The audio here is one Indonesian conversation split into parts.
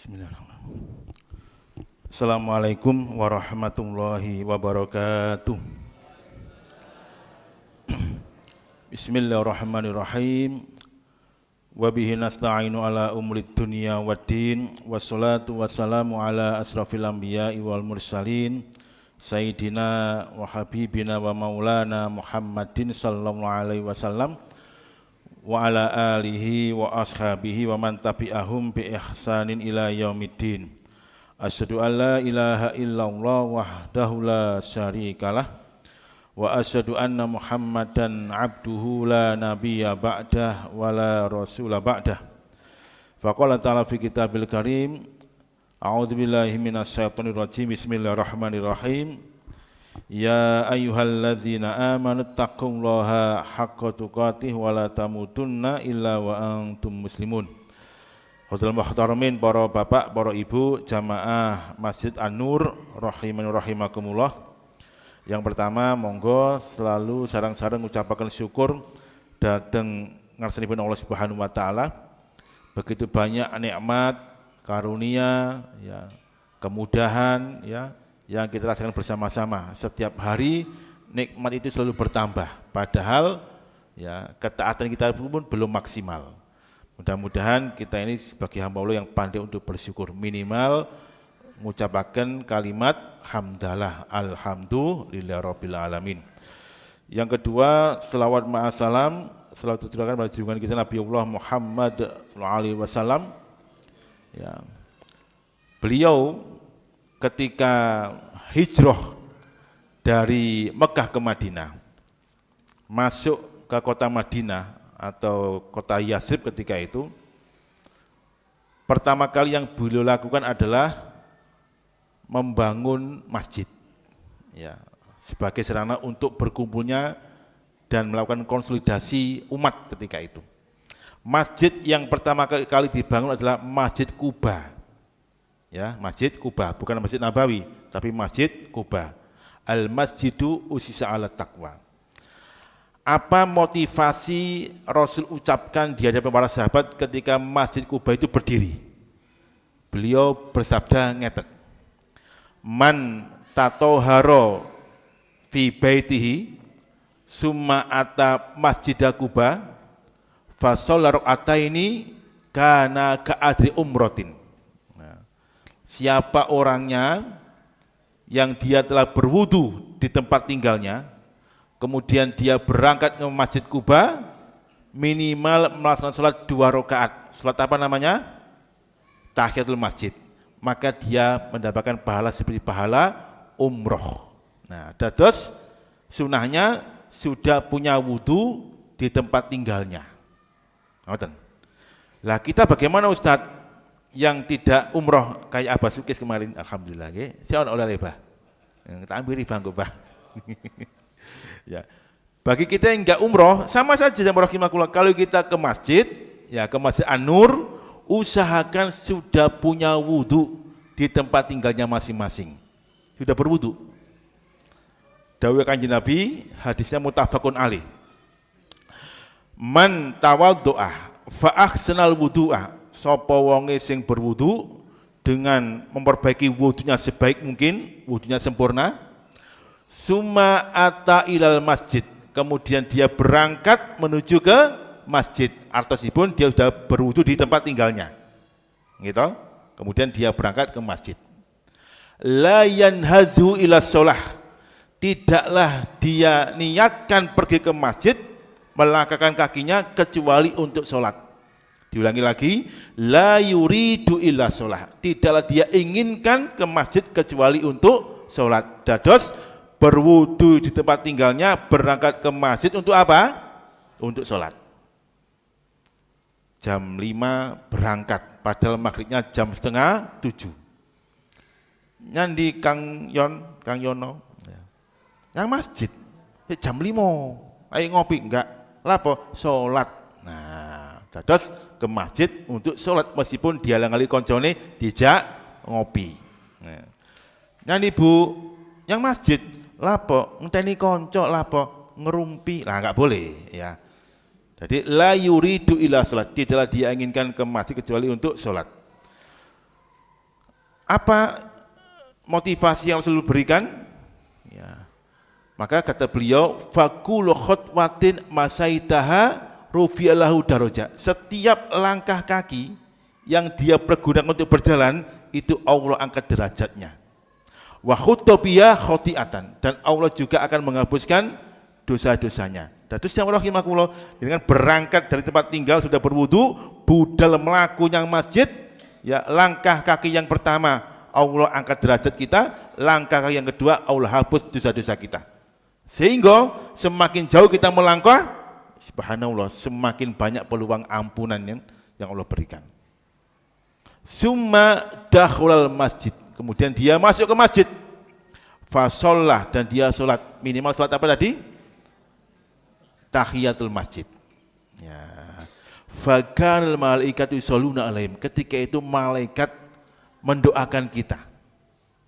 Bismillahirrahmanirrahim. Assalamualaikum warahmatullahi wabarakatuh. Bismillahirrahmanirrahim. Wabihi nasta'inu ala umurid dunia waddin. Wassalatu wassalamu ala asrafil anbiya'i wal mursalin Sayyidina wa habibina wa maulana Muhammadin sallallahu alaihi wasallam wa ala alihi wa ashabihi wa man tabi'ahum bi ihsanin ila yaumiddin. Asyhadu an la ilaha illallah wahdahu la syarikalah wa asyhadu anna Muhammadan abduhu la nabiyya ba'dah wa la rasula ba'dah. Faqala ta'ala fi kitabil karim, a'udzu billahi minasy syaithanir rajim. Bismillahirrahmanirrahim. Ya ayyuhalladzina amanu taqullaha haqqa tuqatih wa la tamutunna illa wa antum muslimun. Hadirin muhtaramin, para bapak, para ibu, jamaah Masjid An-Nur rahimani rahimakumullah. Yang pertama, monggo selalu sareng-sareng ucapaken syukur dhateng ngarsanipun Allah Subhanahu wa taala. Begitu banyak nikmat, karunia, ya, kemudahan, ya, yang kita rasakan bersama-sama. Setiap hari nikmat itu selalu bertambah, padahal ya ketaatan kita pun belum maksimal. Mudah-mudahan kita ini sebagai hamba Allah yang pandai untuk bersyukur, minimal mengucapkan kalimat hamdalah, alhamdulillahirabbil alamin. Yang kedua, selawat ma'asalam, selawat tercurahkan pada junjungan kita Nabi Allah Muhammad sallallahu alaihi wasallam. Ya. Beliau ketika hijrah dari Mekah ke Madinah, masuk ke kota Madinah atau kota Yasrib ketika itu, pertama kali yang beliau lakukan adalah membangun masjid, ya, sebagai sarana untuk berkumpulnya dan melakukan konsolidasi umat ketika itu. Masjid yang pertama kali dibangun adalah Masjid Quba. Ya, Masjid Quba, bukan Masjid Nabawi, tapi Masjid Quba. Al-Masjidu usisa ala taqwa. Apa motivasi Rasul ucapkan di hadapan para sahabat ketika Masjid Quba itu berdiri? Beliau bersabda ngeten, man tatoharo fi baitihi summa ata masjidah Quba fasalla rakaataini kana ka'adri umrotin. Siapa orangnya yang dia telah berwudu di tempat tinggalnya, kemudian dia berangkat ke Masjid Quba, minimal melaksanakan sholat 2 rakaat. Sholat apa namanya? Tahiyatul masjid. Maka dia mendapatkan pahala seperti pahala umroh. Nah, dados sunahnya sudah punya wudu di tempat tinggalnya. Lah kita bagaimana Ustadz? Yang tidak umroh kayak Abah Sukis kemarin, alhamdulillah nggih. Saya oleh lebah. Kita ambil riba kok, Pak. Ya. Bagi kita yang enggak umroh sama saja sama rahimakumullah. Kalau kita ke masjid, ya ke Masjid An-Nur, usahakan sudah punya wudu di tempat tinggalnya masing-masing. Sudah berwudu. Dawuh Kanjeng Nabi, hadisnya muttafaqun alaih. Man tawaddoa fa ahsanal wudu'a. Sapa wonge sing berwudu dengan memperbaiki wudunya sebaik mungkin, wudunya sempurna, summa ata ilal masjid, kemudian dia berangkat menuju ke masjid, artosipun dia sudah berwudu di tempat tinggalnya, gitu. Kemudian dia berangkat ke masjid. La yanhazu ila sholah, tidaklah dia niatkan pergi ke masjid melangkahkan kakinya kecuali untuk sholat. Diulangi lagi, la yuridu illa sholah, tidaklah dia inginkan ke masjid kecuali untuk sholat. Dados berwudu di tempat tinggalnya, berangkat ke masjid untuk apa? Untuk sholat. Jam 5 berangkat, padahal maghribnya jam 6:30. Nyandi Kang Yono, yang masjid jam 5, ayo ngopi, enggak, lapo sholat. Nah, dados ke masjid untuk sholat meskipun dia langali koncone dijak ngopi. Nah, ibu yang masjid lapo ngenteni konco lapo ngerumpi, lah enggak boleh ya. Jadi la yuridu ila sholat, tidaklah dia inginkan ke masjid kecuali untuk sholat. Apa motivasi yang Rasul berikan? Ya. Maka kata beliau, fakulu khutwatin masaitaha rufi'allahu daraja. Setiap langkah kaki yang dia pergunakan untuk berjalan, itu Allah angkat derajatnya. Wa khutobiyah khotiatan, dan Allah juga akan menghapuskan dosa-dosanya. Dan terus yang rahimakumullah, dengan berangkat dari tempat tinggal sudah berwudu, budal melaku yang masjid, ya langkah kaki yang pertama Allah angkat derajat kita, langkah kaki yang kedua Allah hapus dosa-dosa kita. Sehingga semakin jauh kita melangkah, subhanallah, semakin banyak peluang ampunan yang Allah berikan. Summa dakhulal masjid, kemudian dia masuk ke masjid, fasollah, dan dia sholat, minimal sholat apa tadi? Tahiyatul masjid. Ya. Fakanal malaikatu yusholluna alaihim, ketika itu malaikat mendoakan kita.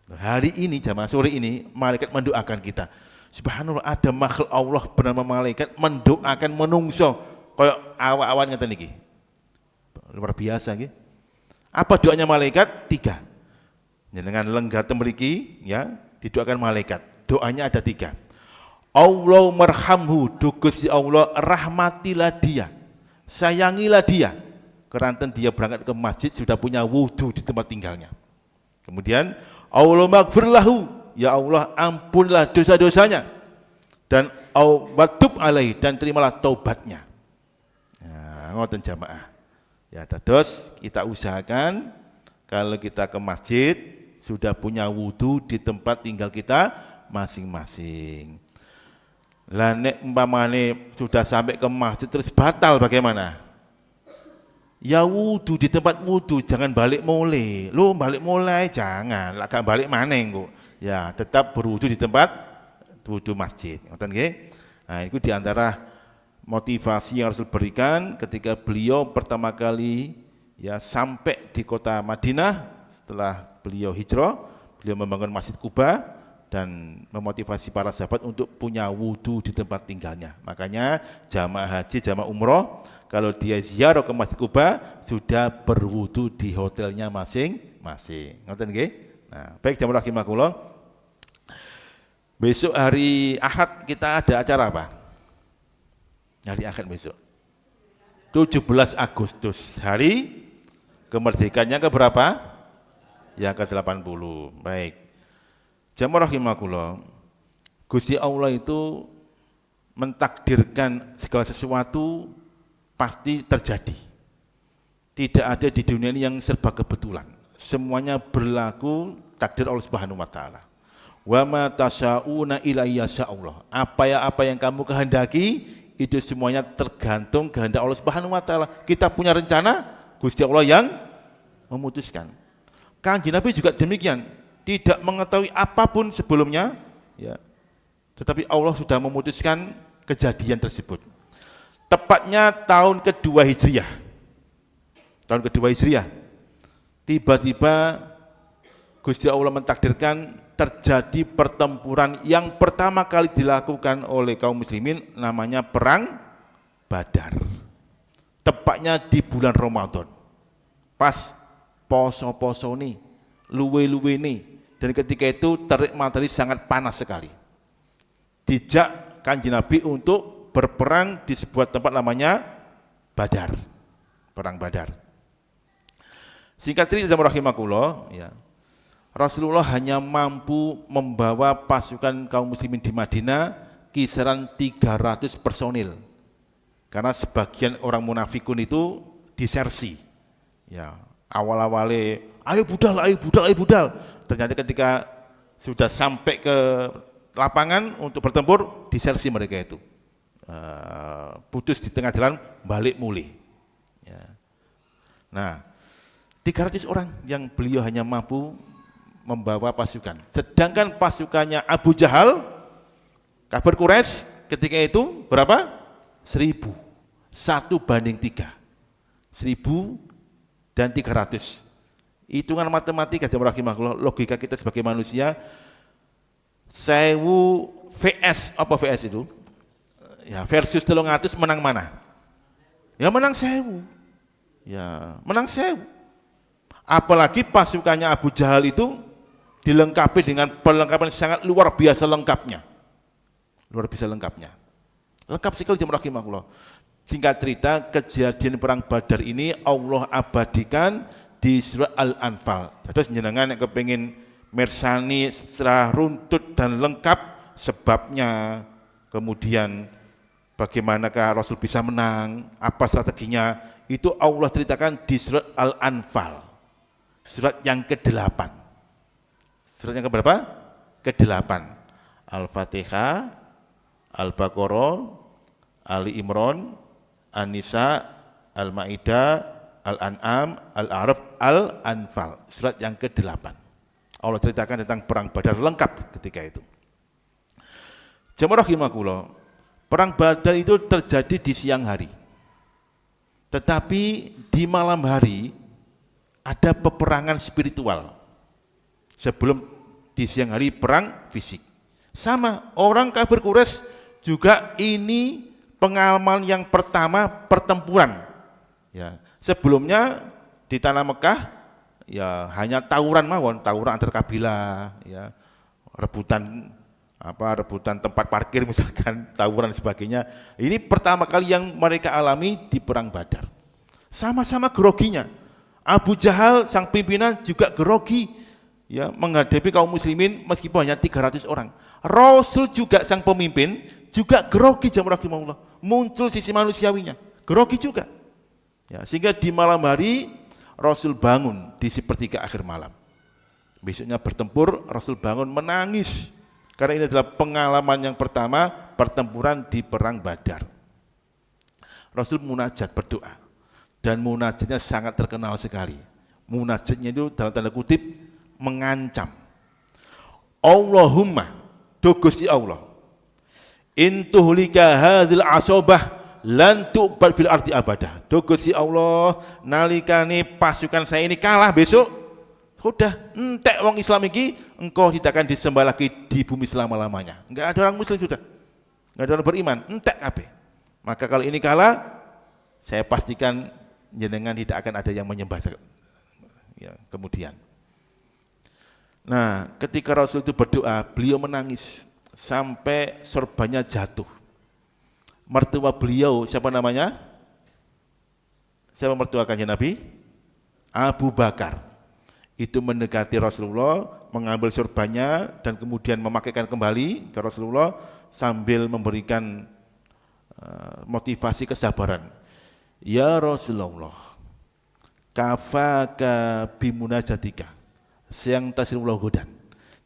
Hari ini jamaah, sore ini malaikat mendoakan kita. Subhanallah, ada makhluk Allah bernama malaikat mendoakan menungso kayak awak-awan ngeten iki. Luar biasa nggih. Apa doanya malaikat? 3. Dengan lenggah temriki, ya, didoakan malaikat. Doanya ada 3. Allah marhamhu, Gusti Allah rahmatilah dia, sayangilah dia, keranten dia berangkat ke masjid sudah punya wudu di tempat tinggalnya. Kemudian Allah maghfirlahu, ya Allah ampunlah dosa-dosanya, dan watub alaih, dan terimalah taubatnya. Nah, ngoten jamaah. Ya, terus kita usahakan kalau kita ke masjid sudah punya wudu di tempat tinggal kita masing-masing. Lah nek umpamane sudah sampai ke masjid terus batal bagaimana? Ya wudu di tempat wudu, jangan balik mulai. Lu balik mulai jangan, lah gak balik maneh kok. Ya, tetap berwudu di tempat wudu masjid. Ngoten nggih? Nah, itu di antara motivasi yang Rasul berikan ketika beliau pertama kali ya sampai di kota Madinah setelah beliau hijrah, beliau membangun Masjid Quba dan memotivasi para sahabat untuk punya wudu di tempat tinggalnya. Makanya jamaah haji, jamaah umroh, kalau dia ziarah ke Masjid Quba sudah berwudu di hotelnya masing-masing. Ngoten nggih? Nah, baik jamaah rahimakumullah. Besok hari Ahad kita ada acara apa? Hari Ahad besok. 17 Agustus, hari kemerdekaannya ke berapa? Yang ke-80. Baik. Jamaah rahimakumullah. Gusti Allah itu mentakdirkan segala sesuatu pasti terjadi. Tidak ada di dunia ini yang serba kebetulan. Semuanya berlaku takdir Allah Subhanahu wa taala. Wa ma tasyauna illa yasha'allah. Apa yang kamu kehendaki itu semuanya tergantung kehendak Allah Subhanahu wa taala. Kita punya rencana, Gusti Allah yang memutuskan. Kanjeng Nabi juga demikian, tidak mengetahui apapun sebelumnya, ya. Tetapi Allah sudah memutuskan kejadian tersebut. Tepatnya tahun kedua Hijriah. Tahun kedua Hijriah. Tiba-tiba Gusti Allah mentakdirkan terjadi pertempuran yang pertama kali dilakukan oleh kaum muslimin, namanya Perang Badar. Tepatnya di bulan Ramadan. Pas poso-poso nih, luwe-luwe nih. Dan ketika itu terik matahari sangat panas sekali. Dijak Kanjeng Nabi untuk berperang di sebuah tempat namanya Badar. Perang Badar. Singkat cerita rahimakumullah, ya. Rasulullah hanya mampu membawa pasukan kaum muslimin di Madinah kisaran 300 personil. Karena sebagian orang munafikun itu disersi. Ya, awal-awalnya ayo budal. Ternyata ketika sudah sampai ke lapangan untuk bertempur, disersi mereka itu. Putus di tengah jalan, balik mulih. Ya. Nah, 300 orang yang beliau hanya mampu membawa pasukan. Sedangkan pasukannya Abu Jahal, kafir Quraisy ketika itu berapa? 1000. 1:3. 1000 dan 300. Hitungan matematika jamaah rahimakumullah, logika kita sebagai manusia, 1000 VS, apa VS itu? Ya, versus 300 menang mana? Ya menang 1000. Ya, menang 1000. Apalagi pasukannya Abu Jahal itu dilengkapi dengan perlengkapan sangat luar biasa lengkapnya. Luar biasa lengkapnya. Lengkap sekali jemaah rahimahullah. Singkat cerita, kejadian perang Badar ini Allah abadikan di surah Al-Anfal. Terus jenengan yang kepengin mersani secara runtut dan lengkap sebabnya, kemudian bagaimanakah Rasul bisa menang, apa strateginya, itu Allah ceritakan di surat Al-Anfal, surat yang ke-8. Surat yang keberapa? Ke-8. Al-Fatihah, Al-Baqarah, Ali Imran, An-Nisa, Al-Maidah, Al-An'am, Al-A'raf, Al-Anfal, surat yang ke-8. Allah ceritakan tentang perang Badar lengkap ketika itu. Jemaah rahimakumullah, perang Badar itu terjadi di siang hari. Tetapi di malam hari ada peperangan spiritual. Sebelum di siang hari perang fisik. Sama, orang kafir Quraisy juga ini pengalaman yang pertama pertempuran. Ya, sebelumnya di tanah Mekah ya hanya tawuran mawon, tawuran antar kabilah, ya, rebutan tempat parkir misalkan, tawuran dan sebagainya. Ini pertama kali yang mereka alami di perang Badar. Sama-sama groginya. Abu Jahal sang pimpinan juga grogi, ya, menghadapi kaum muslimin meskipun hanya 300 orang. Rasul juga sang pemimpin juga grogi jamaah rahimahullah. Muncul sisi manusiawinya, grogi juga. Ya, sehingga di malam hari Rasul bangun di sepertiga akhir malam. Besoknya bertempur, Rasul bangun menangis. Karena ini adalah pengalaman yang pertama pertempuran di perang Badar. Rasul munajat berdoa. Dan munajatnya sangat terkenal sekali. Munajatnya itu dalam tanda kutip mengancam. Allahumma, do Gusti Allah, intuhlika hadzal asobah lan tu'bad fil ardi abadah. Do Gusti Allah, nalikane pasukan saya ini kalah besok, sudah entek wong Islam iki, engkau tidak akan disembah lagi di bumi selama-lamanya. Enggak ada orang muslim sudah. Enggak ada orang beriman, entek kabeh. Maka kalau ini kalah, saya pastikan jenengan tidak akan ada yang menyembah ya, kemudian. Nah, ketika Rasul itu berdoa, beliau menangis sampai sorbannya jatuh. Mertua beliau siapa namanya? Siapa mertua kanjeng Nabi? Abu Bakar. Itu mendekati Rasulullah, mengambil sorbannya dan kemudian memakaikan kembali ke Rasulullah sambil memberikan motivasi kesabaran. Ya Rasulullah, kafaka bimunajatika sayang tasirullah hudan.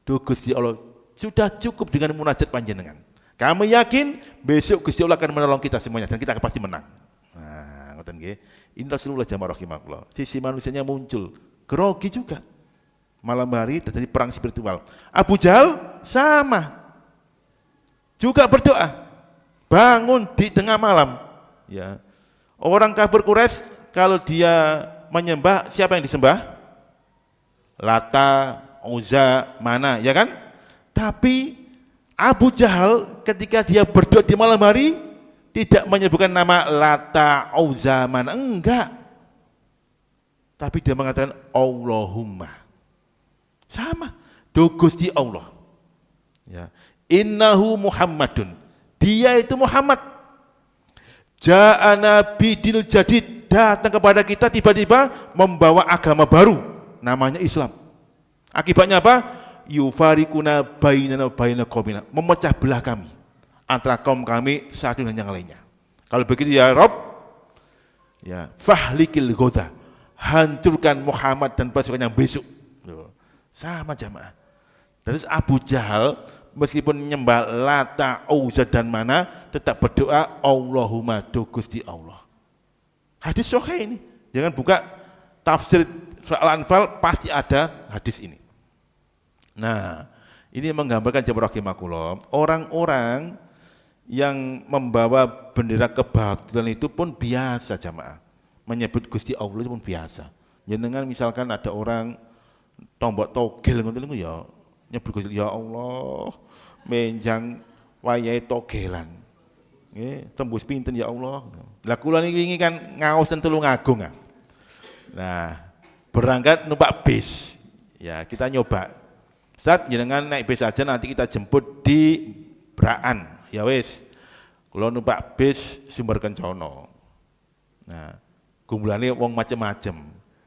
Duh Gusti Allah, sudah cukup dengan munajat panjenengan. Kami yakin besok Gusti Allah akan menolong kita semuanya dan kita akan pasti menang. Nah, ngoten nggih. Ini Rasulullah jamaah rahimahullah. Sisi manusianya muncul, grogi juga. Malam hari terjadi perang spiritual. Abu Jahal sama. Juga berdoa. Bangun di tengah malam. Ya. Orang kafir Quraisy kalau dia menyembah, siapa yang disembah? Lata, Uzza, Mana, ya kan? Tapi Abu Jahal ketika dia berdoa di malam hari tidak menyebutkan nama Lata, Uzza, Mana, enggak. Tapi dia mengatakan Allahumma. Sama, do Gusti Allah. Ya. Innahu Muhammadun. Dia itu Muhammad. Ja'ana bidil jadid, datang kepada kita tiba-tiba membawa agama baru namanya Islam. Akibatnya apa? Yufarikuna bainana baina qaumina, memecah belah kami antara kaum kami satu dan yang lainnya. Kalau begitu ya Rabb, ya fahlikil ghaza, hancurkan Muhammad dan pasukan yang besok. Sama jamaah. Terus Abu Jahal meskipun menyembah Lata, Uzza dan Mana tetap berdoa Allahumma do Gusti Allah. Hadis sahih ini. Jangan buka tafsir surah Al-Anfal, pasti ada hadis ini. Nah, ini menggambarkan jamaah rahimakumullah, orang-orang yang membawa bendera kebatilan itu pun biasa jamaah. Menyebut Gusti Allah itu pun biasa. Jenengan misalkan ada orang tombok togel ngoten niku ya nyebut Gusti ya Allah, menjang wayahe togelan. Nggih, tembus pinten ya Allah. Lah kula niki wingi kan ngaos ten Tulungagung. Nah, berangkat numpak bis. Ya, kita nyoba. Ustaz, jenengan naik bis aja, nanti kita jemput di Braan. Ya wis. Kula numpak bis Sumber Kencono. Nah, kumulane wong macem-macem.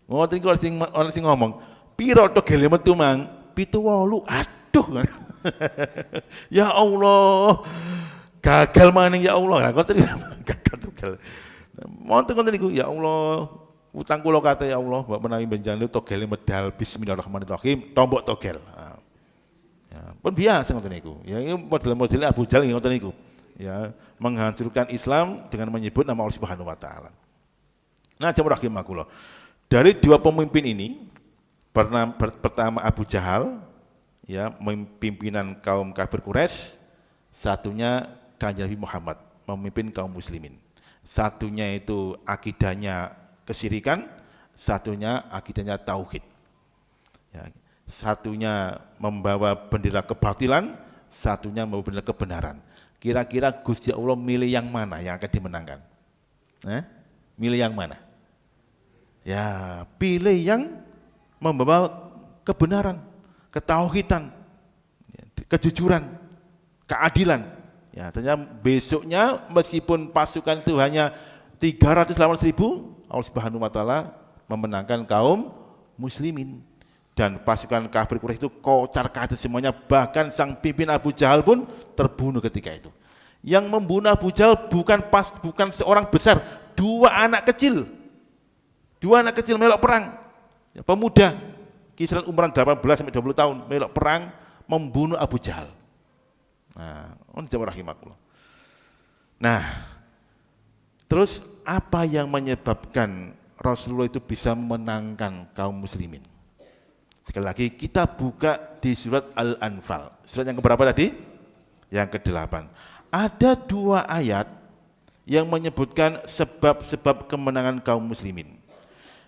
Ngoten iki ana sing ngomong, "Piro togele metu, Mang?" 7.8. Aduh. Ya Allah. Gagal maning ya Allah. Lah ngoten gagal. Ngoten niku ya Allah. Utang kula kata ya Allah, mbok menawi benjang togel medal bismillahirrahmanirrahim, tombok togel. Ya, pun biasa ngoten niku. Ya ini model-model Abu Jahal ngoten niku. Ya, menghancurkan Islam dengan menyebut nama Allah Subhanahu wa taala. Nah, jamaah rahimakumullah. Dari dua pemimpin ini, pertama Abu Jahal, ya, pimpinan kaum kafir Quraisy, satunya Kanjeng Nabi Muhammad, memimpin kaum muslimin. Satunya itu akidahnya kesyirikan, satunya akidahnya tauhid. Ya, satunya membawa bendera kebatilan, satunya membawa bendera kebenaran. Kira-kira Gusti Allah milih yang mana yang akan dimenangkan? Milih yang mana? Ya, pilih yang membawa kebenaran, ketauhidan, kejujuran, keadilan. Ya, ternyata besoknya meskipun pasukan itu hanya 380.000, Allah Subhanahu wa taala memenangkan kaum muslimin, dan pasukan kafir Quraisy itu kocar-kacir semuanya, bahkan sang pimpin Abu Jahal pun terbunuh ketika itu. Yang membunuh Abu Jahal bukan seorang besar, dua anak kecil melok perang, ya, pemuda kisaran umuran 18 sampai 20 tahun melok perang membunuh Abu Jahal. Nah, rahimakumullah. Nah, terus apa yang menyebabkan Rasulullah itu bisa memenangkan kaum muslimin? Sekali lagi kita buka di surat Al-Anfal. Surat yang keberapa tadi? Yang ke-8. Ada dua ayat yang menyebutkan sebab-sebab kemenangan kaum muslimin.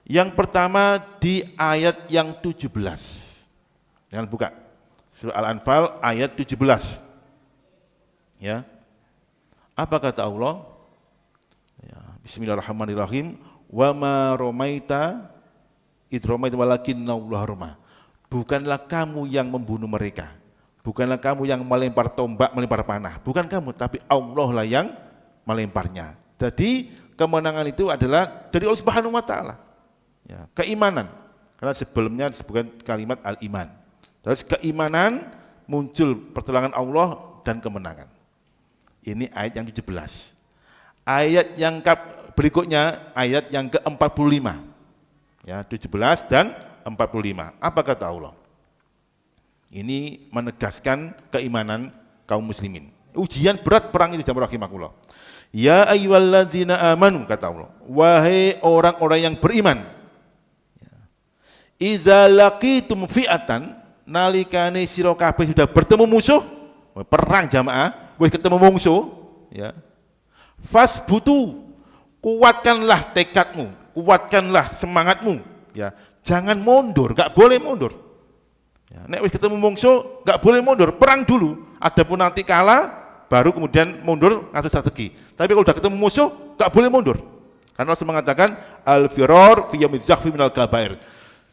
Yang pertama di ayat yang 17. Jangan buka. Surat Al-Anfal ayat 17. Ya. Apa kata Allah? Ya, bismillahirrahmanirrahim. Wa ma romaita id romaita walakinnallaha rama. Bukanlah kamu yang membunuh mereka. Bukanlah kamu yang melempar tombak, melempar panah. Bukan kamu, tapi Allah lah yang melemparnya. Jadi kemenangan itu adalah dari Allah Subhanahu wa taala. Ya, keimanan. Karena sebelumnya disebutkan kalimat al-iman. Terus keimanan muncul pertolongan Allah dan kemenangan. Ini ayat yang 17. Ayat yang berikutnya ayat yang ke-45. Ya, 17 dan 45. Apa kata Allah? Ini menegaskan keimanan kaum muslimin. Ujian berat perang ini jamaah rahimakumullah. Ya ayyuhalladzina amanu, kata Allah, wahai orang-orang yang beriman. Idza laqitum fi'atan, nalikane sira kabeh sudah bertemu musuh, perang jamaah, wis ketemu musuh, ya. Fasbutu, kuatkanlah tekadmu, kuatkanlah semangatmu, ya. Jangan mundur, enggak boleh mundur. Ya, nek wis ketemu musuh, enggak boleh mundur, perang dulu. Adapun nanti kalah, baru kemudian mundur ngatur strategi. Tapi kalau sudah ketemu musuh, enggak boleh mundur. Karena Rasul mengatakan al-firar fi yaumiz zahfi minal kabair.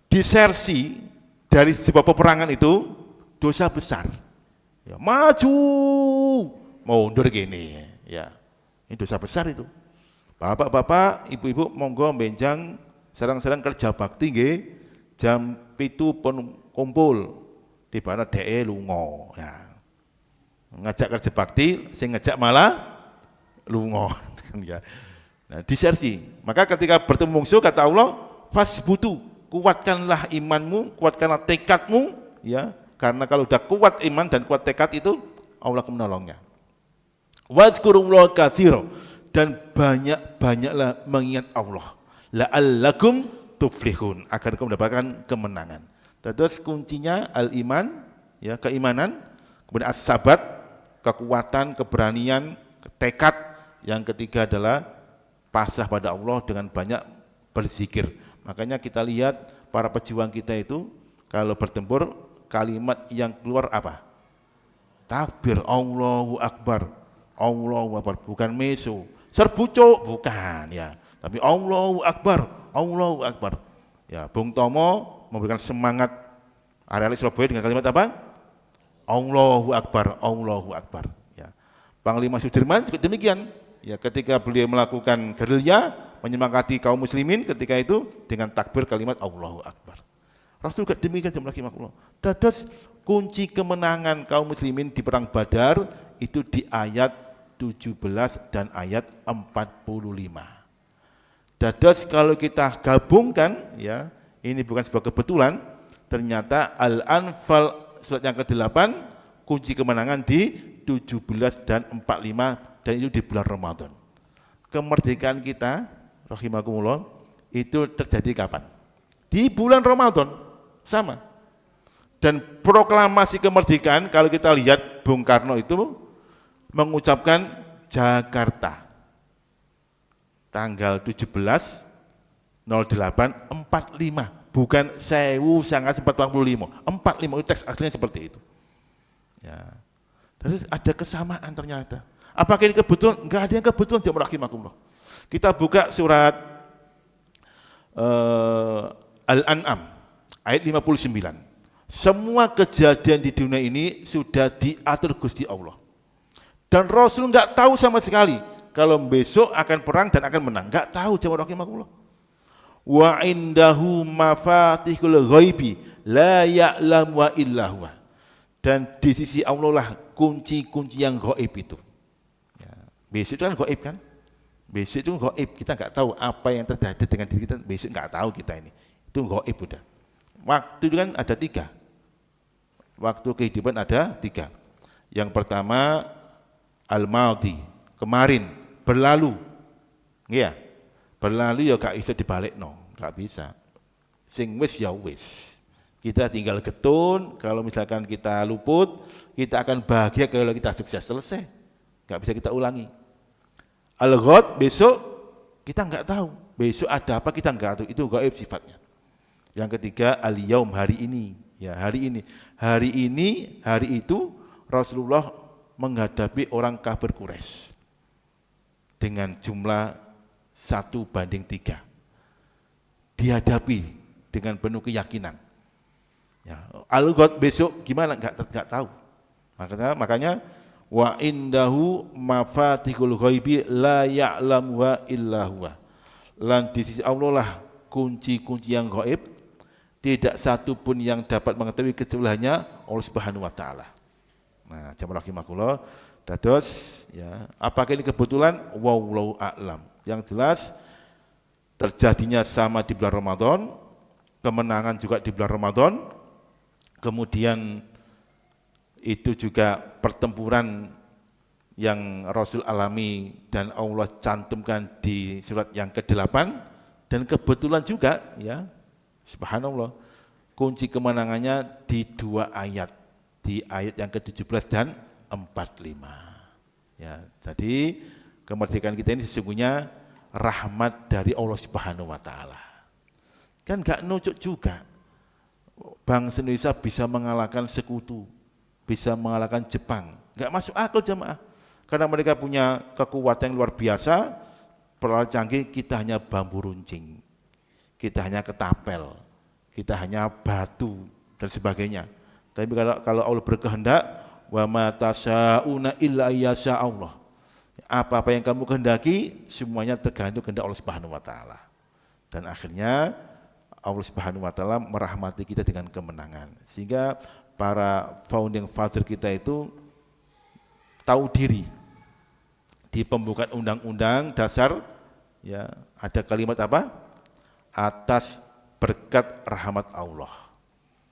Disersi dari sebuah peperangan itu dosa besar. Ya, maju, mundur gini, ya. Ini dosa besar itu. Bapak-bapak, ibu-ibu, monggo benjang serang-serang kerja bakti nggih. Jam 7 pun kumpul di mana DE lunga. Ya. Ngajak kerja bakti, sing ngajak malah lunga. Ya. Nah, disersi. Maka ketika bertemu musuh kata Allah, fasbutu, kuatkanlah imanmu, kuatkanlah tekadmu, ya. Karena kalau sudah kuat iman dan kuat tekad itu Allah akan menolongnya. Wazkurullaha katsira, dan banyak-banyaklah mengingat Allah. La'allakum tuflihun, agar kamu mendapatkan kemenangan. Terus kuncinya al-iman, ya, keimanan, kemudian as-sabat, kekuatan, keberanian, tekad. Yang ketiga adalah pasrah pada Allah dengan banyak berzikir. Makanya kita lihat para pejuang kita itu kalau bertempur, kalimat yang keluar apa? Takbir, Allahu Akbar, Allahu Akbar, bukan meso, serbucuk, bukan, ya. Tapi Allahu Akbar, Allahu Akbar. Ya, Bung Tomo memberikan semangat area Surabaya dengan kalimat apa? Allahu Akbar, Allahu Akbar. Ya. Panglima Sudirman juga demikian. Ya, ketika beliau melakukan gerilya, menyemangati kaum muslimin ketika itu dengan takbir kalimat Allahu Akbar. Rasul juga demikian jemaah rahimakumullah. Dados kunci kemenangan kaum muslimin di perang Badar itu di ayat 17 dan ayat 45. Dados kalau kita gabungkan, ya, ini bukan sebuah kebetulan, ternyata Al-Anfal surat yang ke-8 kunci kemenangan di 17 dan 45 dan itu di bulan Ramadan. Kemerdekaan kita rahimakumullah itu terjadi kapan? Di bulan Ramadan, sama. Dan proklamasi kemerdekaan kalau kita lihat Bung Karno itu mengucapkan Jakarta tanggal 17/08/45, bukan 1945, 45 itu teks aslinya seperti itu. Ya. Terus ada kesamaan ternyata. Apakah ini kebetulan? Enggak ada yang kebetulan, jemaah rahimakumullah. Kita buka surat Al-An'am ayat 59. Semua kejadian di dunia ini sudah diatur Gusti Allah. Dan Rasul enggak tahu sama sekali kalau besok akan perang dan akan menang. Enggak tahu, jemaah rahimakumullah. Wa indahu mafatihul ghaibi la ya'lamu illa huwa. Dan di sisi Allah lah kunci-kunci yang gaib itu. Ya, besok itu kan gaib kan? Besok itu gaib, kita enggak tahu apa yang terjadi dengan diri kita, besok enggak tahu kita ini. Itu gaib udah. Waktu itu kan ada 3. Waktu kehidupan ada 3. Yang pertama al-madhi, kemarin, berlalu. Iya. Berlalu ya gak bisa dibalikno, gak bisa. Sing wis ya wis. Kita tinggal getun, kalau misalkan kita luput, kita akan bahagia kalau kita sukses, selesai. Gak bisa kita ulangi. Al-ghad besok kita enggak tahu. Besok ada apa kita enggak tahu, itu gaib sifatnya. Yang ketiga al-yaum, hari ini. Ya, hari ini. Hari itu Rasulullah menghadapi orang kafir Quraisy dengan jumlah 1:3. Dihadapi dengan penuh keyakinan. Ya, al-ghad besok gimana enggak tahu. Makanya wa indahu mafatihul ghaibi la ya'lamu illa huwa. Lan di sisi Allah lah kunci-kunci yang gaib, tidak satu pun yang dapat mengetahui kecuali hanya Allah Subhanahu wa taala. Nah, jamaah rahimakumullah, dados ya, apakah ini kebetulan? Wallahu a'lam. Yang jelas terjadinya sama di bulan Ramadan, kemenangan juga di bulan Ramadan. Kemudian itu juga pertempuran yang Rasul alami dan Allah cantumkan di surat yang ke-8, dan kebetulan juga ya subhanallah kunci kemenangannya di 2 ayat, di ayat yang ke-17 dan 45. Ya, jadi kemerdekaan kita ini sesungguhnya rahmat dari Allah Subhanahu wa taala. Kan enggak nucuk juga. Bangsa Indonesia bisa mengalahkan sekutu, bisa mengalahkan Jepang. Enggak masuk akal jemaah. Karena mereka punya kekuatan yang luar biasa, peralatan canggih, kita hanya bambu runcing. Kita hanya ketapel, kita hanya batu dan sebagainya. Tapi kalau Allah berkehendak, wa ma tasyauna illa yasha Allah. Apa-apa yang kamu kehendaki semuanya tergantung kehendak Allah Subhanahu wa taala. Dan akhirnya Allah Subhanahu wa taala merahmati kita dengan kemenangan. Sehingga para founding father kita itu tahu diri. Di pembukaan undang-undang dasar ya ada kalimat apa? Atas berkat rahmat Allah.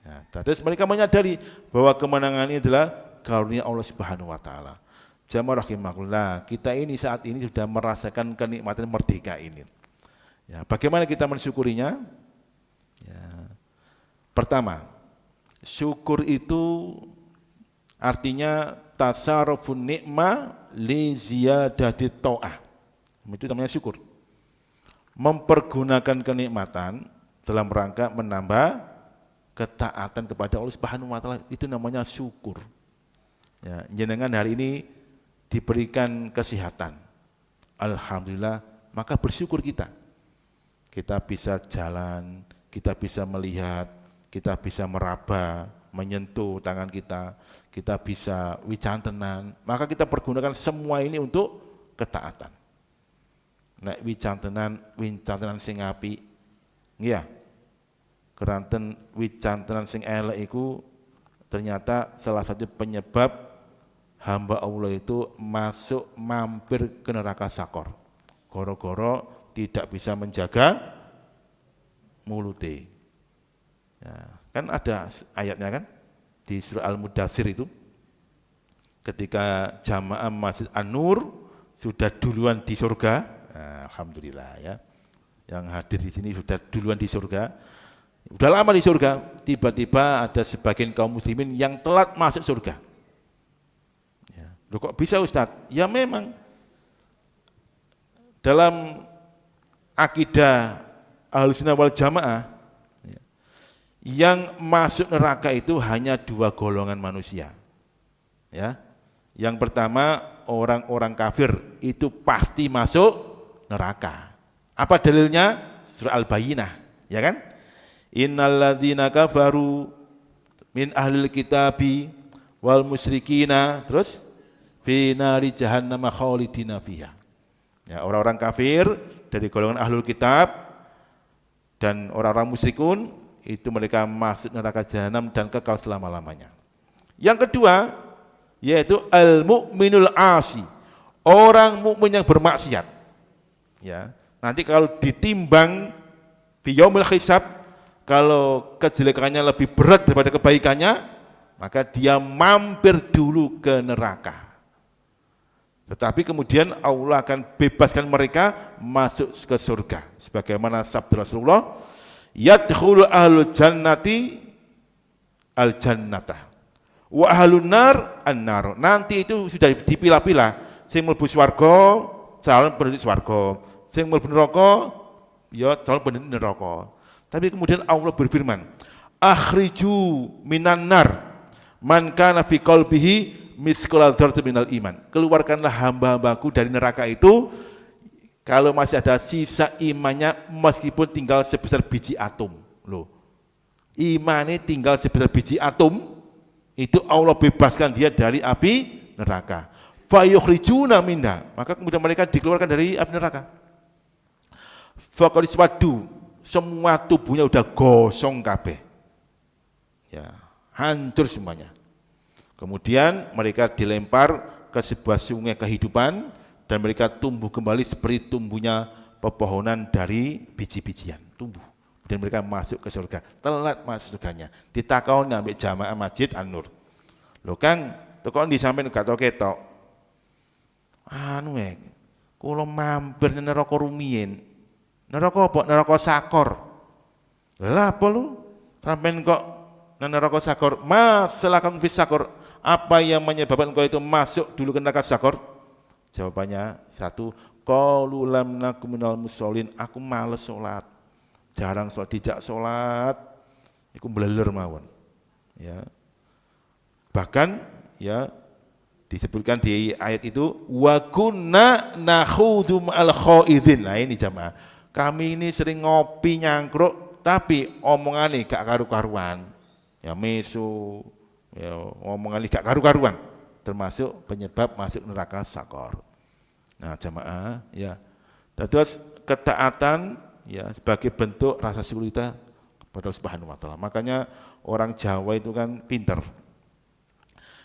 Ya, terus mereka menyadari bahwa kemenangan ini adalah karunia Allah Subhanahu wa taala. Jamaah rahimakumullah, kita ini saat ini sudah merasakan kenikmatan merdeka ini. Ya, bagaimana kita mensyukurinya? Ya. Pertama, syukur itu artinya tasarrufun nikmah li ziyadati ta'ah. Itu namanya syukur. Mempergunakan kenikmatan dalam rangka menambah ketaatan kepada Allah Subhanahu wa taala, itu namanya syukur. Ya, jenengan hari ini diberikan kesehatan. Alhamdulillah, maka bersyukur kita. Kita bisa jalan, kita bisa melihat, kita bisa meraba, menyentuh tangan kita bisa wicantenan, maka kita pergunakan semua ini untuk ketaatan. Nek wicantenan sing apik, nggih ya. Keranten wicantenan sing elek iku ternyata salah satu penyebab hamba Allah itu mampir ke neraka sakor. Goro-goro tidak bisa menjaga mulute. Ya, kan ada ayatnya kan di surah Al-Mudaththir itu, ketika jamaah Masjid An-Nur sudah duluan di surga, nah, alhamdulillah ya, yang hadir di sini sudah duluan di surga, sudah lama di surga, tiba-tiba ada sebagian kaum muslimin yang telat masuk surga. Ya, loh kok bisa Ustadz? Ya memang dalam akidah Ahlussunnah wal Jamaah, yang masuk neraka itu hanya dua golongan manusia. Ya. Yang pertama, orang-orang kafir itu pasti masuk neraka. Apa dalilnya? Surah Al-Bayyinah, ya kan? Innalladzina kafaru min ahlil kitabi wal musyrikina, terus fi nari jahannam khalidina fiha. Ya, orang-orang kafir dari golongan ahlul kitab dan orang-orang musyrikun itu mereka masuk neraka jahanam dan kekal selama-lamanya. Yang kedua, yaitu al-mu'minul asi, orang mukmin yang bermaksiat. Ya, nanti kalau ditimbang fi yaumil hisab, kalau kejelekannya lebih berat daripada kebaikannya, maka dia mampir dulu ke neraka. Tetapi kemudian Allah akan bebaskan mereka masuk ke surga. Sebagaimana sabda Rasulullah, yadkhulu ahlul jannati al jannata wa ahlun nar an nar. Nanti itu sudah dipilah-pilah, sing mlebu swarga calon penduduk swarga, sing mlebu neraka ya calon penduduk neraka. Tapi kemudian Allah berfirman, akhriju minan nar man kana fi qalbihi misqala dzarratin minal iman. Keluarkanlah hamba-hambaku dari neraka itu kalau masih ada sisa imannya, meskipun tinggal sebesar biji atom. Loh, imannya tinggal sebesar biji atom, itu Allah bebaskan dia dari api neraka. Fayukhrijuna minha, maka kemudian mereka dikeluarkan dari api neraka. Faqad iswaddu, semua tubuhnya udah gosong kabeh. Ya, hancur semuanya. Kemudian mereka dilempar ke sebuah sungai kehidupan, dan mereka tumbuh kembali seperti tumbuhnya pepohonan dari biji-bijian, tumbuh. Dan mereka masuk ke surga, telat masuk surganya. Ditakoni ngambil jamaah Masjid An-Nur. Lho Kang, kok ndi sampean gak tau ketok? Anu kula mampir nang neraka rumiyin. Neraka apa? Neraka sakor. Lah apa lu? Sampean kok nang neraka sakor? Masalahkan fis sakor. Apa yang menyebabkan kau itu masuk dulu ke neraka sakor? Jawabannya satu, qalu lam nakum minal musholin, aku males sholat, jarang sholat, dijak sholat, aku mbleler mawon. Ya. Bahkan ya disebutkan di ayat itu, wa kunna nakhudhu ma'al khaidin. Nah ini jamaah, kami ini sering ngopi nyangkruk, tapi omongannya gak karu-karuan, ya mesu, ya omongannya gak karu-karuan, termasuk penyebab masuk neraka sakor. Nah jamaah ya, terus ketaatan ya sebagai bentuk rasa syukur kita kepada Allah Subhanahu wa taala. Makanya orang Jawa itu kan pinter.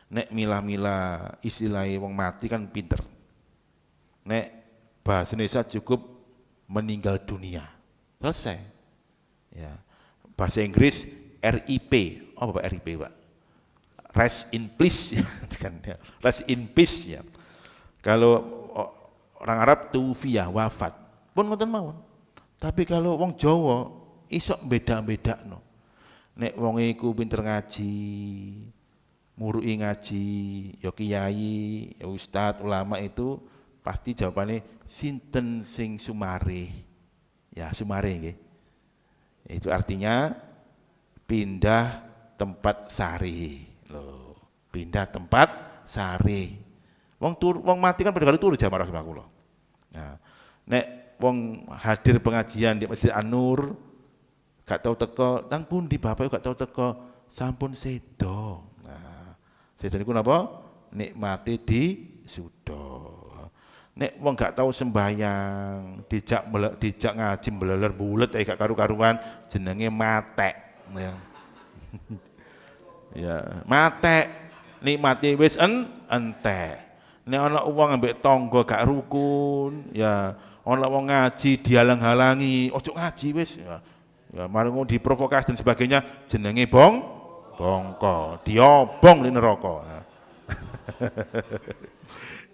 Nek milah-milah istilahnya wong mati kan pinter. Nek bahasa Indonesia cukup meninggal dunia. Selesai. Ya. Bahasa Inggris RIP. Apa Pak RIP, Pak? Rest in peace kan ya. Rest in peace ya. Kalau orang Arab tuwfiyah, wafat. Pun ngoten mawon. Tapi kalau wong Jawa iso beda-bedakno. Nek wong iku pinter ngaji, murui ngaji, ya kiai, ya ustad, ulama itu pasti jawabannya sinten sing sumare. Ya, sumare nggih. Itu artinya pindah tempat sari. Loh, pindah tempat sari. Wong mati kan pada kali turu jamaah rahimakumullah. Nah, nek wong hadir pengajian di Masjid An-Nur gak tau teko, nang pundi bapak gak tau teko, sampun sedo. Nah, sedo niku napa? Nikmati di sudo. Nek wong gak tau sembahyang, dijak ngaji mbleler bulet gak karu-karuan, jenenge matek. Ya. Ya, matek. Nikmati wis entek. Nek ana wong ambek tangga gak rukun, ya ana wong ngaji dihalang-halangi, ojo ngaji wis. Ya mari ngono diprovokasi dan sebagainya, jenenge bongko, diobong di neraka.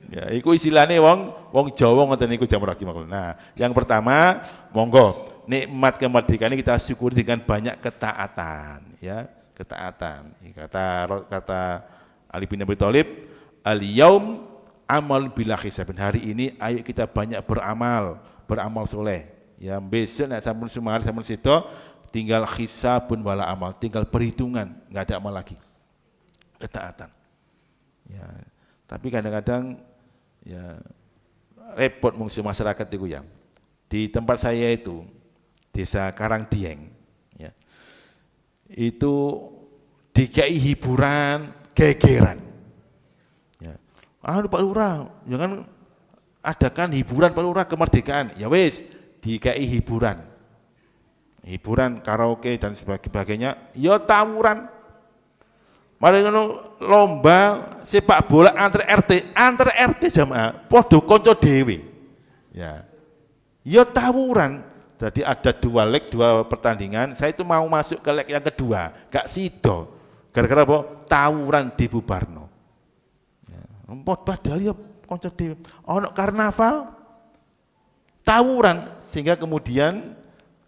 Ya, iku istilahnya wong Jawa ngoten niku jam rahimakumullah. Nah, yang pertama, monggo nikmat kemerdekaan ini kita syukuri dengan banyak ketaatan, ya, ketaatan. Kata Ali bin Abi Thalib, al-yaum amal bila hisabin. Hari ini ayo kita banyak beramal soleh. Ya, besok nek sampun sumangar sampun sedo tinggal hisabun wala amal, tinggal perhitungan, enggak ada amal lagi. Ketaatan. Ya, tapi kadang-kadang ya repot musuh masyarakat itu ya. Di tempat saya itu desa Karangdieng, ya, itu dikai hiburan gegeran. Ya. Pak Lurah, jangan adakan hiburan Pak Lurah kemerdekaan. Ya wis, dikai hiburan karaoke dan sebagainya. Ya tawuran. Mari ngono lomba sepak bola antar RT jamaah podo konco dewe. Ya. Ya tawuran. Jadi ada 2 leg, 2 pertandingan. Saya itu mau masuk ke leg yang kedua, gak sido. Gara-gara apa? Tawuran di Bubarno. Ya. Padahal ya konco dewe. Ono karnaval tawuran sehingga kemudian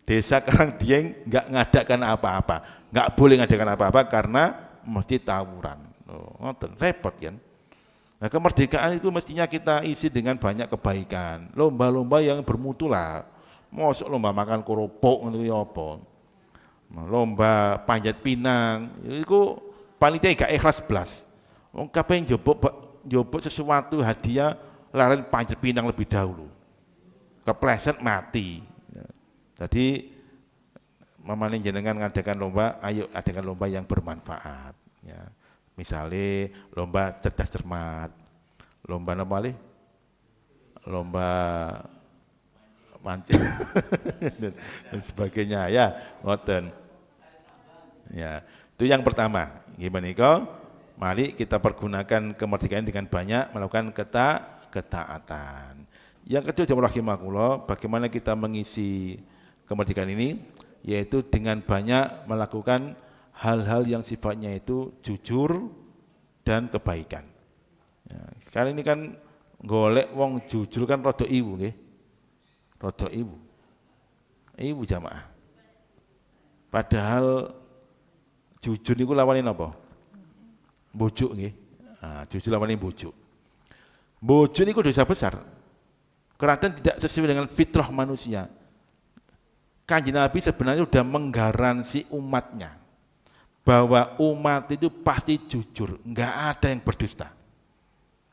desa Karangdieng gak ngadakan apa-apa. Gak boleh ngadakan apa-apa karena mesti tawuran. Repot kan. Nah, kemerdekaan itu mestinya kita isi dengan banyak kebaikan. Lomba-lomba yang bermutu lah. Mosok lomba makan kerupuk itu ya apa. Lomba panjat pinang itu panitia gak ikhlas blas. Wong kabeh njobok sesuatu hadiah laren panjat pinang lebih dahulu. Kepleset mati. Jadi mamane jenengan ngadakan lomba, ayo adakan lomba yang bermanfaat. Ya. Misalnya lomba cerdas cermat, lomba apa lagi? Lomba mancing dan sebagainya ya, ngoten. Ya, itu yang pertama. Gimana kok? Mari kita pergunakan kemerdekaan dengan banyak melakukan ketaatan. Yang kedua jamaah rahimakumullah, bagaimana kita mengisi kemerdekaan ini, yaitu dengan banyak melakukan hal-hal yang sifatnya itu jujur dan kebaikan. Ya, sekarang ini kan golek wong jujur kan rada iwu nggih. Rada iwu. Iwu jamaah. Padahal jujur niku lawane napa? Bojuk nggih. Nah, jujur lawane bojuk. Bojuk niku dosa besar. Karena tidak sesuai dengan fitrah manusia. Kanjeng Nabi sebenarnya sudah menggaransi umatnya bahwa umat itu pasti jujur, enggak ada yang berdusta.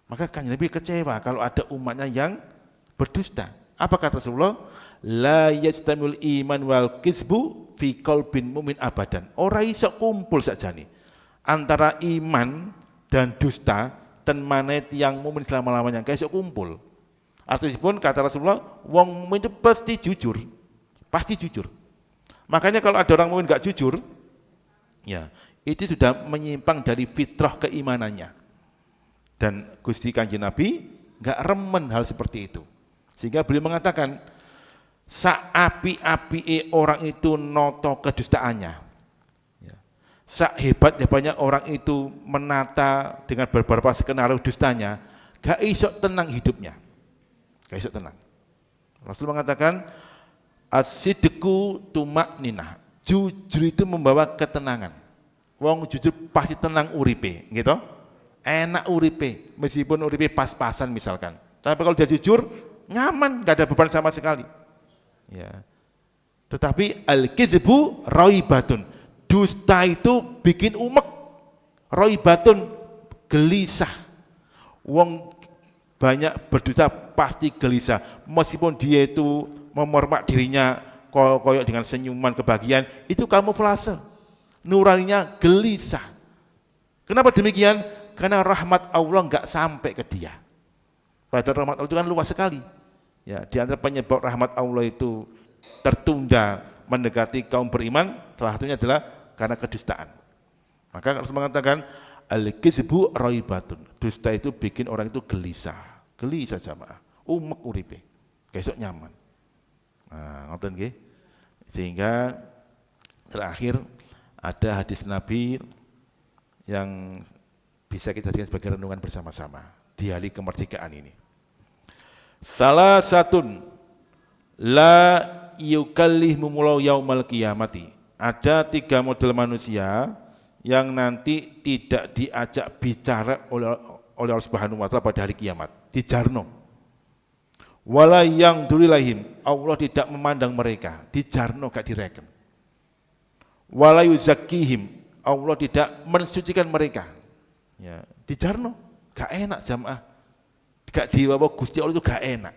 Maka Kanjeng Nabi kecewa kalau ada umatnya yang berdusta. Apa kata Rasulullah? La yastamul iman wal kizbu fi qalbin mu'min abadan. Ora iso kumpul sakjane antara iman dan dusta ten manet yang mukmin selama-lamanya, enggak iso kumpul. Artinya pun kata Rasulullah, wong mukmin itu pasti jujur. Pasti jujur. Makanya kalau ada orang mukmin enggak jujur, ya, itu sudah menyimpang dari fitrah keimanannya. Dan Gusti Kanjeng Nabi enggak remen hal seperti itu. Sehingga beliau mengatakan, saapi-api orang itu noto kedustaannya. Ya. Sahebat-hebatnya orang itu menata dengan beberapa skenario dustanya, enggak iso tenang hidupnya. Enggak iso tenang. Rasul mengatakan, as-sidqu tumakninah. Jujur itu membawa ketenangan. Wong jujur pasti tenang uripe, gitu. Enak uripe, meskipun uripe pas-pasan misalkan. Tapi kalau dia jujur, nyaman, enggak ada beban sama sekali. Ya. Tetapi al-kizbu raibatun. Dusta itu bikin umek. Raibatun, gelisah. Wong banyak berdusta pasti gelisah. Meskipun dia itu memormak dirinya koyok dengan senyuman kebahagiaan, itu kamuflase. Nuraninya gelisah. Kenapa demikian? Karena rahmat Allah enggak sampai ke dia. Padahal rahmat Allah itu kan luas sekali. Ya, di antara penyebab rahmat Allah itu tertunda mendekati kaum beriman, salah satunya adalah karena kedustaan. Maka Rasul mengatakan al-kizbu raibatun. Dusta itu bikin orang itu gelisah jamaah. Umek uripe. Besok nyaman. Nah, ngoten nggih. Sehingga terakhir ada hadis Nabi yang bisa kita jadikan sebagai renungan bersama-sama di hari kemerdekaan ini. Salah satun la yukallihumullahu yaumal qiyamati. Ada 3 model manusia yang nanti tidak diajak bicara oleh Allah Subhanahu wa taala pada hari kiamat, dijarno. Wala yang dulilahim, Allah tidak memandang mereka, dijarno gak direken. Wala yuzakkihim, Allah tidak mensucikan mereka. Ya, dijarno, gak enak jamaah. Gak diwawa Gusti Allah itu gak enak.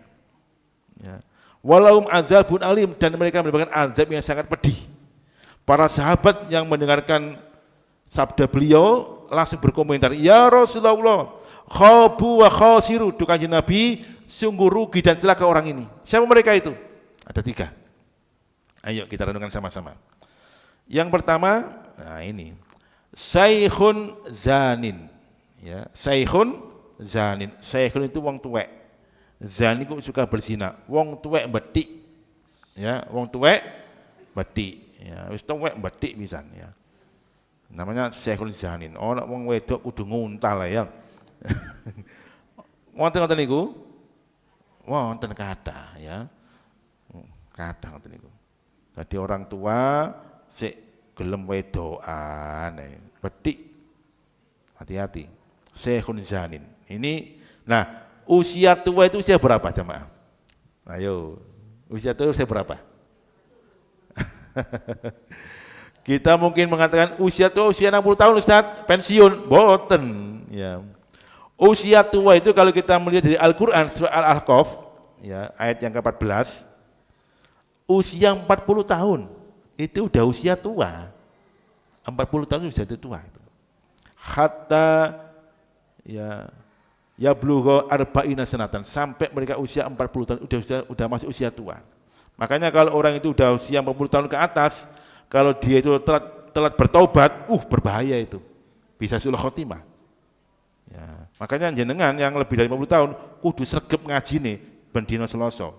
Ya. Walahum azabun alim, dan mereka mendapatkan azab yang sangat pedih. Para sahabat yang mendengarkan sabda beliau langsung berkomentar, ya Rasulullah, khabu wa khasiru, itu kanjeng Nabi, sungguh rugi dan celaka orang ini. Siapa mereka itu? Ada 3. Ayo kita renungkan sama-sama. Yang pertama, nah ini, saikhun zanin. Ya, saikhun zanin. Saikhun itu wong tuwek. Zanin itu suka berzina. Wong tuwek betik. Ya, wong tuwek betik. Ya, wis tuwek betik pisan ya. Namanya saikhun zanin. Ana wong wedok kudu nguntal ya. Wonten niku? Wonten kathah ya. Kathah ngoten niku. Jadi orang tua sik gelem wedokan, betik. Hati-hati. Syekhun zanin. Ini, nah, usia tua itu usia berapa jemaah? Ayo, usia tua usia berapa? Kita mungkin mengatakan usia tua usia 60 tahun Ustaz, pensiun. Boten, ya. Usia tua itu kalau kita melihat dari Al-Qur'an surah Al-Ahqaf, ya, ayat yang ke-14, usia 40 tahun itu udah usia tua. 40 tahun usia tua itu. Hatta ya blugha arba'ina sanatan, sampai mereka usia 40 tahun udah masuk usia tua. Makanya kalau orang itu udah usia 40 tahun ke atas, kalau dia itu telat bertaubat, berbahaya itu. Bisa sulh khotimah. Ya, makanya jenengan yang lebih dari 50 tahun kudu sregep ngaji nih ben dina Selasa.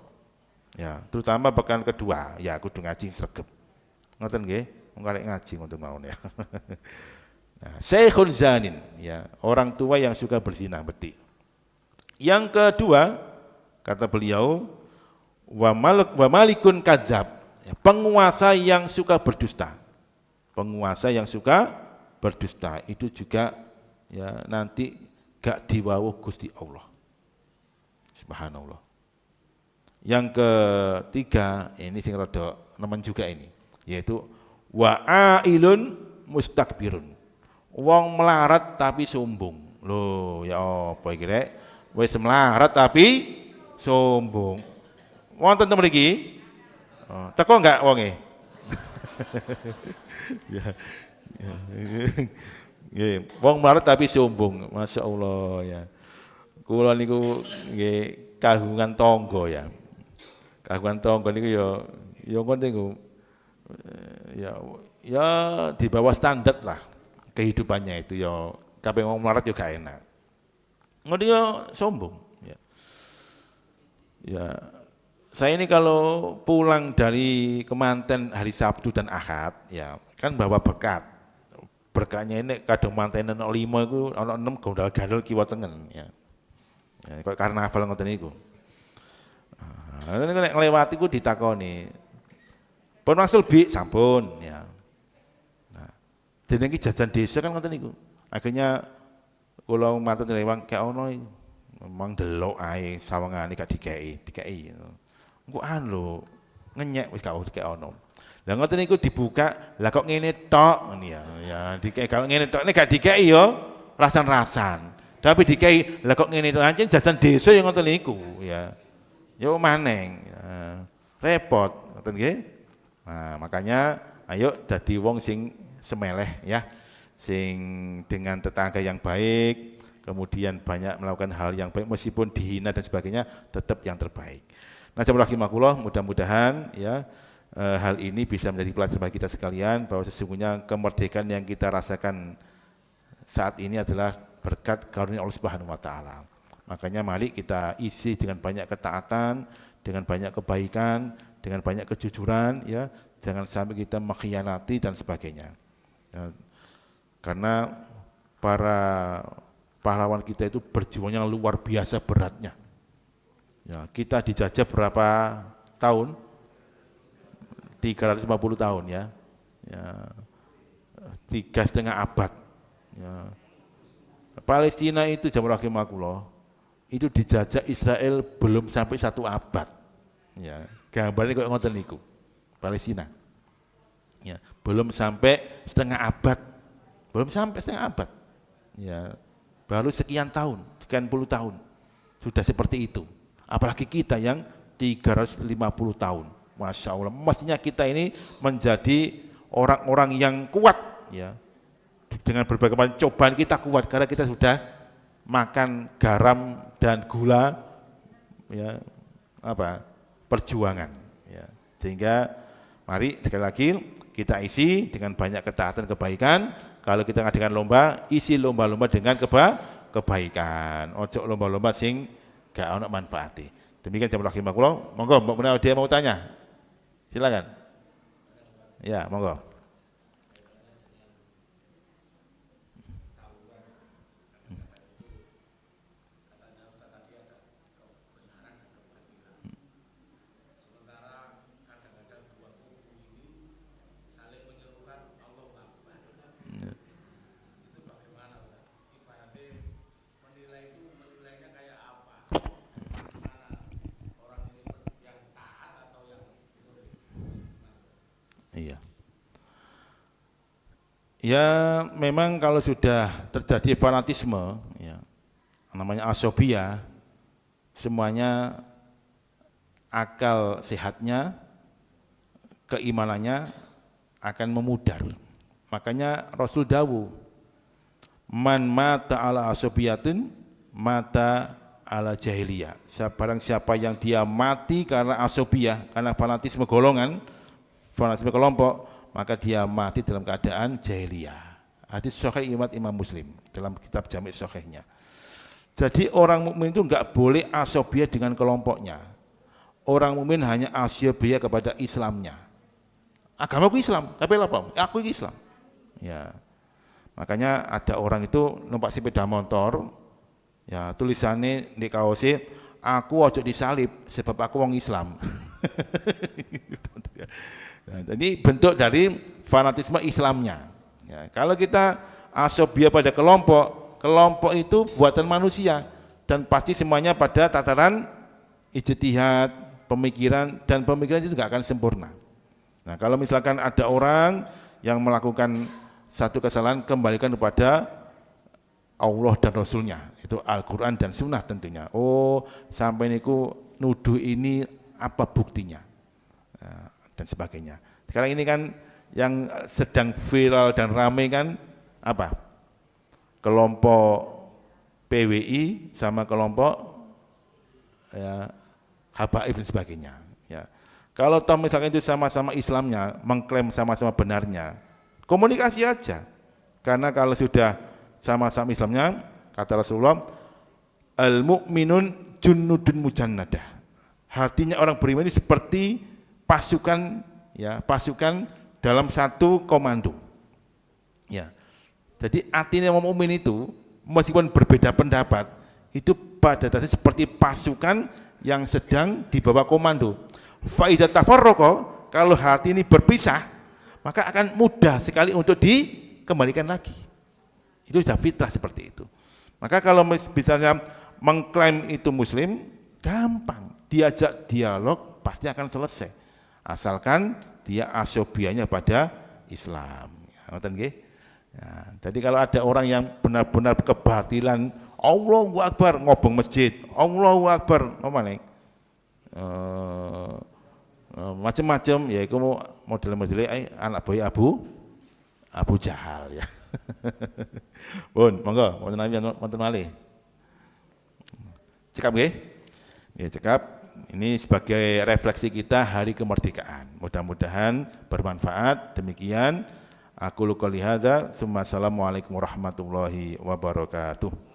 Ya, terutama pekan kedua, ya kudu ngaji sregep. Ngoten nggih, wong karek ngaji ngoten mawon ya. Nah, syekhun zanin, ya, orang tua yang suka berzina betik. Yang kedua, kata beliau, wa malikun kadzab, ya, penguasa yang suka berdusta. Penguasa yang suka berdusta itu juga ya nanti gak diwawuh Gusti Allah. Subhanallah. Yang ketiga, ini sing rada nemen juga ini, yaitu wa'ailun mustakbirun. Wong melarat tapi sombong. Loh, ya apa iki rek? Wis melarat tapi sombong. Wonten to mriki? Oh, teko enggak wonge? Ya. Nggih, wong melarat tapi sombong. Masya Allah ya. Kula niku nggih kagungan tangga ya. Kagungan tangga niku ya ngoten niku ya di bawah standar lah kehidupannya itu ya. Kabeh wong melarat juga gak enak. Ngoten ya sombong ya. Ya, saya ini kalau pulang dari kemanten hari Sabtu dan Ahad ya, kan bawa berkat. Berkatnya ini kadang manten ana 5 iku ana 6 gondal-gandel kiwa tengen ya. Ya kok karnaval ngoten niku. Nah, nek nglewati ku ditakoni. Pun maksud bi sampun ya. Nah, jenenge jajan desa kan ngoten niku. Akhirnya kula matur nyuwun kek ono iku. Memang delok ae sawangane gak dikeki. Engko lho ngenyek wis gak dikeki ono. Lah ngoten niku dibuka, lah kok ngene tok ngene ya. Ya dikeki kalau ngene tok nek gak dikeki ya rasan-rasan. Tapi dikeki lah kok ngene tok ancen jajan desa ya ngoten niku ya. Ya maneng. Ya, repot ngoten nggih. Nah, makanya ayo dadi wong sing semeleh ya, sing dengan tetangga yang baik, kemudian banyak melakukan hal yang baik meskipun dihina dan sebagainya, tetap yang terbaik. Nah, jazakumullah, mudah-mudahan ya hal ini bisa menjadi pelajaran bagi kita sekalian bahwa sesungguhnya kemerdekaan yang kita rasakan saat ini adalah berkat karunia Allah Subhanahu wa taala. Makanya mari kita isi dengan banyak ketaatan, dengan banyak kebaikan, dengan banyak kejujuran ya, jangan sampai kita mengkhianati dan sebagainya. Ya, karena para pahlawan kita itu berjuangnya luar biasa beratnya. Ya, kita dijajah berapa tahun? 350 tahun ya. Ya, 3,5 abad. Ya. Palestina itu jaman rahimakumullah itu dijajah Israel belum sampai 1 abad. Ya, gambarnya kayak ngoten niku. Palestina. Ya, belum sampai setengah abad. Belum sampai setengah abad. Ya, baru sekian tahun, sekian puluh tahun. Sudah seperti itu. Apalagi kita yang 350 tahun. Masya Allah, mestinya kita ini menjadi orang-orang yang kuat ya. Dengan berbagai macam cobaan kita kuat karena kita sudah makan garam dan gula ya, perjuangan ya. Sehingga mari sekali lagi kita isi dengan banyak ketaatan kebaikan. Kalau kita ngadakan lomba, isi lomba-lomba dengan kebaikan. Ojo lomba-lomba sing gak ono manfaati. Demikian jam rahimakumullah. Monggo mbak dia mau tanya. Silakan. Ya, monggo. Iya. Ya memang kalau sudah terjadi fanatisme, ya, namanya asobia, semuanya akal sehatnya, keimanannya akan memudar. Makanya Rasul dawuh, man mata ala asobiyatin, mata ala jahiliyah. Barang siapa yang dia mati karena asobiyah, karena fanatisme golongan, fanatisme kelompok, maka dia mati dalam keadaan jahiliyah. Hadis sahih Imam Muslim dalam kitab Jami' Sahihnya. Jadi orang mukmin itu enggak boleh asobiyah dengan kelompoknya. Orang mukmin hanya asobiyah kepada Islamnya. Agamaku Islam, tapi apa? Aku Islam. Ya. Makanya ada orang itu numpak sepeda motor, ya tulisannya di kaosnya, aku ojo disalib sebab aku wong Islam. Nah, ini bentuk dari fanatisme Islamnya. Ya, kalau kita asobia pada kelompok, kelompok itu buatan manusia dan pasti semuanya pada tataran ijtihad, pemikiran, dan pemikiran itu nggak akan sempurna. Nah, kalau misalkan ada orang yang melakukan satu kesalahan, kembalikan kepada Allah dan Rasulnya, itu Al-Quran dan Sunnah tentunya. Oh, sampai niku nuduh ini apa buktinya? Nah, dan sebagainya. Sekarang ini kan yang sedang viral dan ramai kan apa? Kelompok PWI sama kelompok ya, Habaib dan sebagainya. Ya. Kalau toh misalkan itu sama-sama Islamnya, mengklaim sama-sama benarnya, komunikasi aja. Karena kalau sudah sama-sama Islamnya, kata Rasulullah, al-mu'minun junnudun mujannadah. Hatinya orang beriman ini seperti pasukan, ya, pasukan dalam satu komando. Ya. Jadi hatinya orang mukmin itu meskipun berbeda pendapat, itu pada dasarnya seperti pasukan yang sedang di bawah komando. Fa iza tafarraqa, kalau hati ini berpisah, maka akan mudah sekali untuk dikembalikan lagi. Itu sudah fitrah seperti itu. Maka kalau misalnya mengklaim itu muslim, gampang, diajak dialog pasti akan selesai. Asalkan dia asobianya pada Islam. Ngoten nggih. Ya, jadi kalau ada orang yang benar-benar kebatilan, Allahu Akbar ngobong masjid, Allahu Akbar, macam-macam, ya itu model-modelnya anak boy Abu Jahal ya. Pun, monggo wonten malih. Cekap nggih? Ya, cekap. Ini sebagai refleksi kita hari kemerdekaan. Mudah-mudahan bermanfaat. Demikian aku qouli hadza. Assalamualaikum warahmatullahi wabarakatuh.